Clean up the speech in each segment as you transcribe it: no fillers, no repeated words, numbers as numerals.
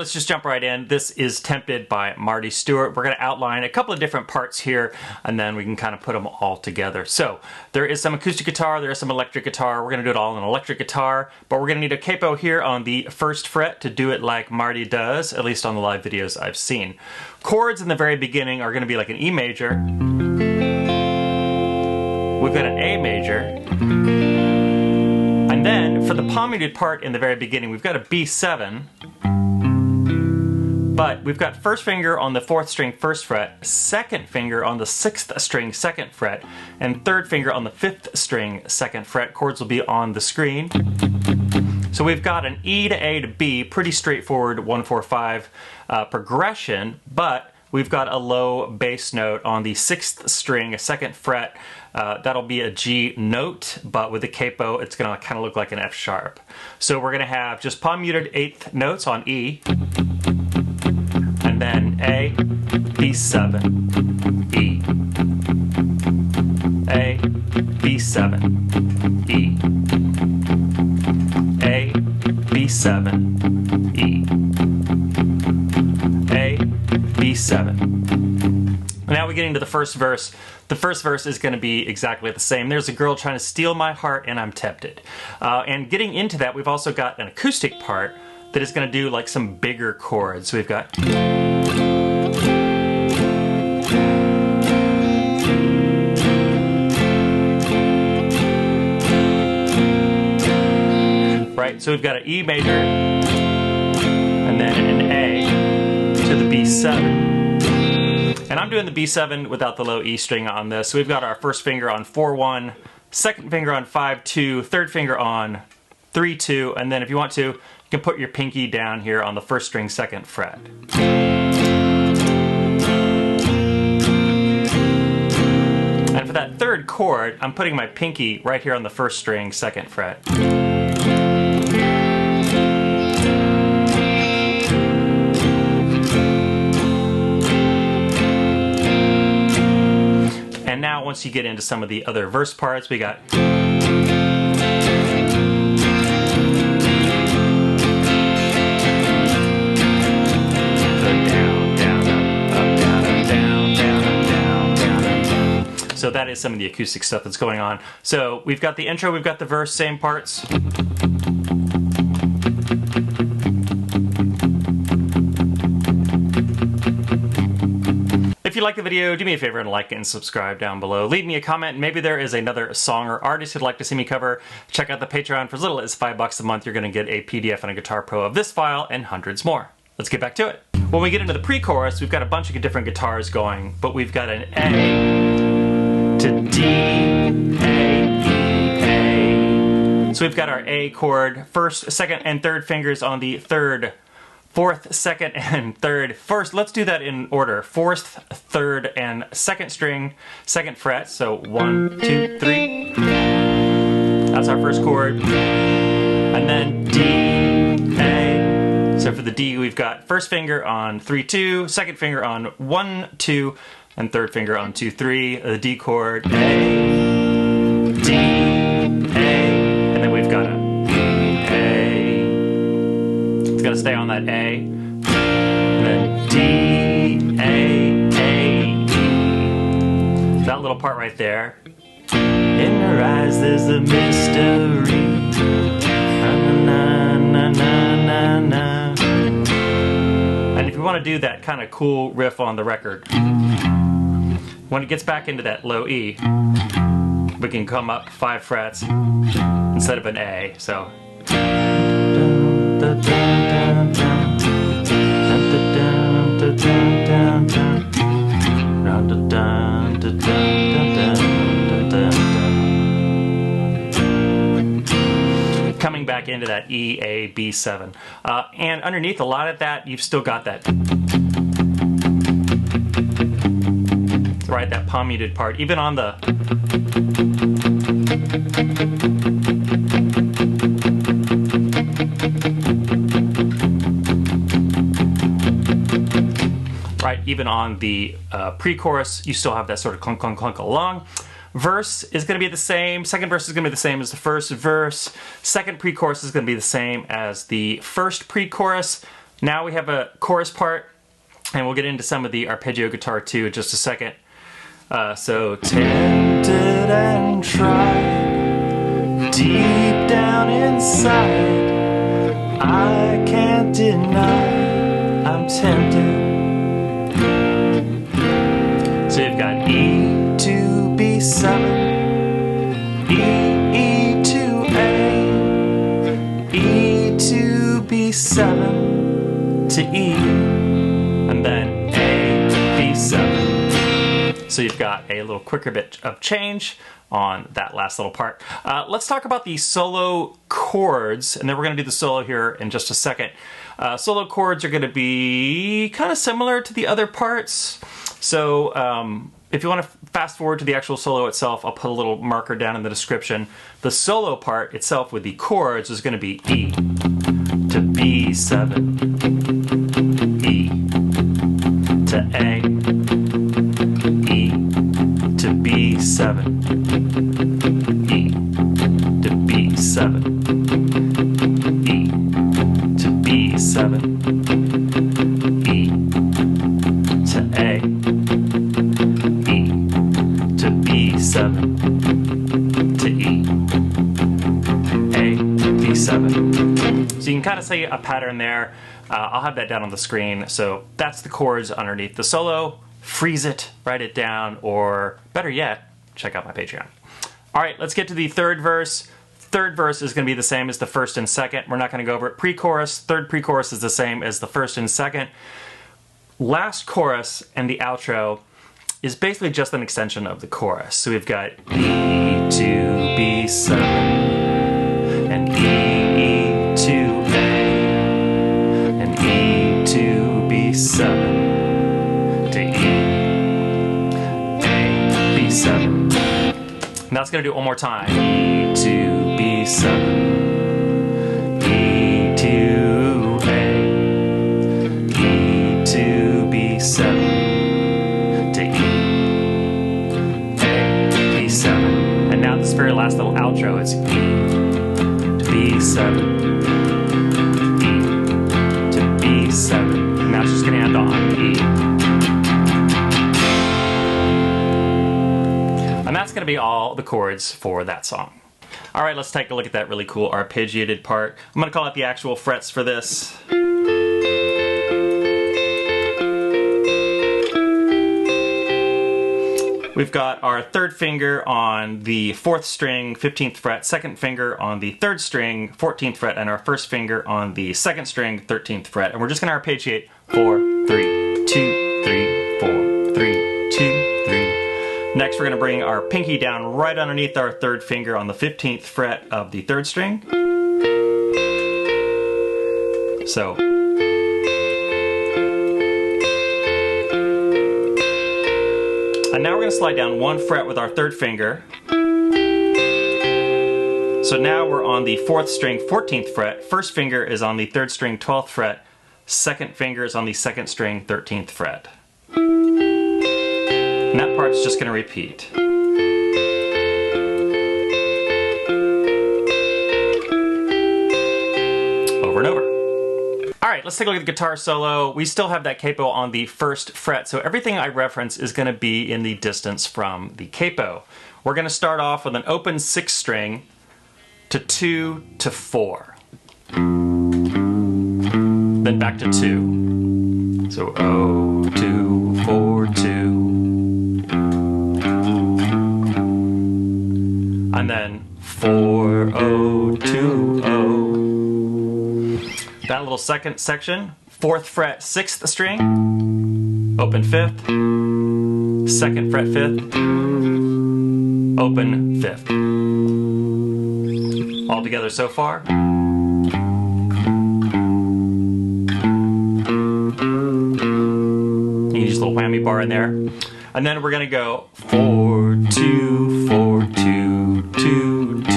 let's just jump right in. This is Tempted by Marty Stuart. We're going to outline a couple of different parts here, and then we can kind of put them all together. So there is some acoustic guitar, there is some electric guitar. We're going to do it all in electric guitar, but we're going to need a capo here on the first fret to do it like Marty does, at least on the live videos I've seen. Chords in the very beginning are going to be like an E major. We've got an A major. And then for the palm muted part in the very beginning, we've got a B7. But we've got first finger on the 4th string 1st fret, second finger on the 6th string 2nd fret, and third finger on the 5th string 2nd fret. Chords will be on the screen. So we've got an E to A to B, pretty straightforward 1-4-5 progression, but we've got a low bass note on the 6th string, 2nd fret. That'll be a G note, but with the capo, it's gonna kind of look like an F sharp. So we're gonna have just palm muted 8th notes on E, and then A, B7, E, A, B7, E, A, B7, E, A, B7. Now we get into the first verse. The first verse is going to be exactly the same. There's a girl trying to steal my heart and I'm tempted. And getting into that, we've also got an acoustic part that is going to do like some bigger chords. So we've got... Right, so we've got an E major, and then an A to the B7. And I'm doing the B7 without the low E string on this. So we've got our first finger on 4-1, second finger on 5-2, third finger on 3-2, and then if you want to, you can put your pinky down here on the 1st string 2nd fret. And for that third chord, I'm putting my pinky right here on the 1st string 2nd fret. And now once you get into some of the other verse parts, we got... So that is some of the acoustic stuff that's going on. So we've got the intro, we've got the verse, same parts. If you like the video, do me a favor and like and subscribe down below. Leave me a comment, and maybe there is another song or artist who'd like to see me cover. Check out the Patreon. For as little as $5 a month, you're going to get a PDF and a Guitar Pro of this file and hundreds more. Let's get back to it. When we get into the pre-chorus, we've got a bunch of different guitars going, but we've got an A to D, A, E, A. So we've got our A chord, 1st, 2nd, and 3rd fingers on the 3rd, 4th, 2nd, and 3rd. First, let's do that in order. 4th, 3rd, and 2nd string, 2nd fret. So 1, 2, 3. That's our first chord. And then D, A. So for the D, we've got 1st finger on 3-2, 2nd finger on 1-2, and 3rd finger on 2-3. The D chord, A, D, A. And then we've got a It's got to stay on that A, and then D, A, E. That little part right there. In her eyes there's a mystery. Na, na, na, na, na, na. And if you want to do that kind of cool riff on the record, when it gets back into that low E, we can come up 5 frets instead of an A. So. Coming back into that E, A, B7. And underneath a lot of that, you've still got that, right, that palm muted part, even on the right, even on the pre-chorus, you still have that sort of clunk, clunk, clunk along. Verse is going to be the same. Second verse is going to be the same as the first verse. Second pre-chorus is going to be the same as the first pre-chorus. Now we have a chorus part, and we'll get into some of the arpeggio guitar too in just a second. So tempted and tried, deep down inside, I can't deny I'm tempted. So you've got E to B7, E to A, E to B7 to E, and then A, B7. So you've got a little quicker bit of change on that last little part. Let's talk about the solo chords, and then we're going to do the solo here in just a second. Solo chords are going to be kind of similar to the other parts. So if you want to fast forward to the actual solo itself, I'll put a little marker down in the description. The solo part itself with the chords is going to be E to B7, E to A, E to B7, E to B7, E to B7, E to A, E to B7 to E, A to B7. So you can kind of see a pattern there. I'll have that down on the screen. So that's the chords underneath the solo. Freeze it, write it down, or better yet, check out my Patreon. All right, let's get to the third verse. Third verse is going to be the same as the first and second. We're not going to go over it. Pre-chorus, third pre-chorus is the same as the first and second. Last chorus and the outro is basically just an extension of the chorus. So we've got E to B7 and E to A and E to B7 to E, A, B7. And that's going to do it one more time. E to B7, E to A, E to B7 to E, A, B7. And now this very last little outro is E to B7, E to B7. And that's just going to end on E. And that's going to be all the chords for that song. All right, let's take a look at that really cool arpeggiated part. I'm going to call out the actual frets for this. We've got our third finger on the 4th string, 15th fret, second finger on the 3rd string, 14th fret, and our first finger on the 2nd string, 13th fret. And we're just going to arpeggiate 4, 3, 2, 3, 4, 3, 2, 3. Next, we're going to bring our pinky down right underneath our 3rd finger on the 15th fret of the 3rd string. So, and now we're going to slide down 1 fret with our 3rd finger. So now we're on the 4th string, 14th fret. First finger is on the 3rd string, 12th fret. Second finger is on the 2nd string, 13th fret. And that part's just going to repeat. Over and over. All right, let's take a look at the guitar solo. We still have that capo on the 1st fret, so everything I reference is going to be in the distance from the capo. We're going to start off with an open 6th string to 2 to 4. Then back to 2. So O, 2, 4, 2. And then 4, O, 2, O. That little second section, 4th fret, 6th string, open 5th, 2nd fret 5th, open 5th. All together so far. You use a little whammy bar in there. And then we're going to go 4, 2, 4, 2, 2, 2.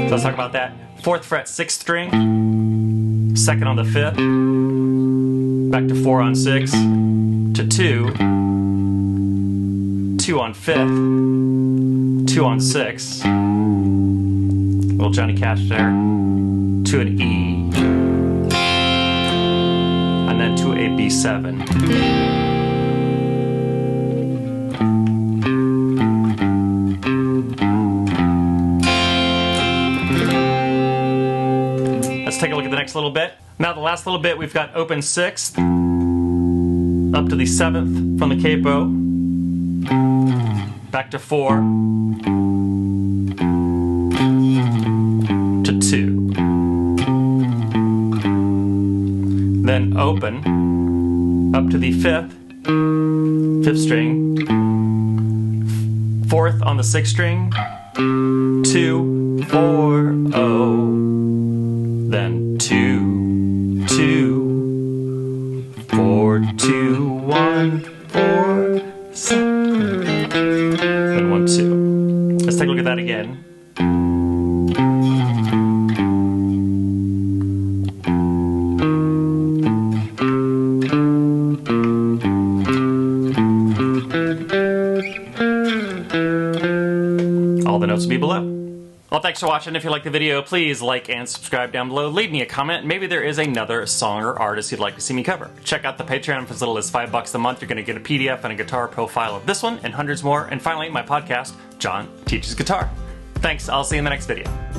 So let's talk about that. 4th fret, 6th string, 2nd on the 5th, back to 4 on 6, to 2, 2 on 5th, 2 on 6, little Johnny Cash there. to an E, and then to a B7. Let's take a look at the next little bit. Now the last little bit, we've got open 6th, up to the 7th from the capo, back to 4, to 2. Then open, up to the 5th string, 4th on the 6th string, 2, 4, oh, then 2, 2, 4, 2, 1, 4, 7, then 1, 2. Let's take a look at that again. All the notes will be below. Well, thanks for watching. If you liked the video, please like and subscribe down below. Leave me a comment. Maybe there is another song or artist you'd like to see me cover. Check out the Patreon for as little as $5 a month. You're going to get a PDF and a guitar profile of this one and hundreds more. And finally, my podcast, John Teaches Guitar. Thanks. I'll see you in the next video.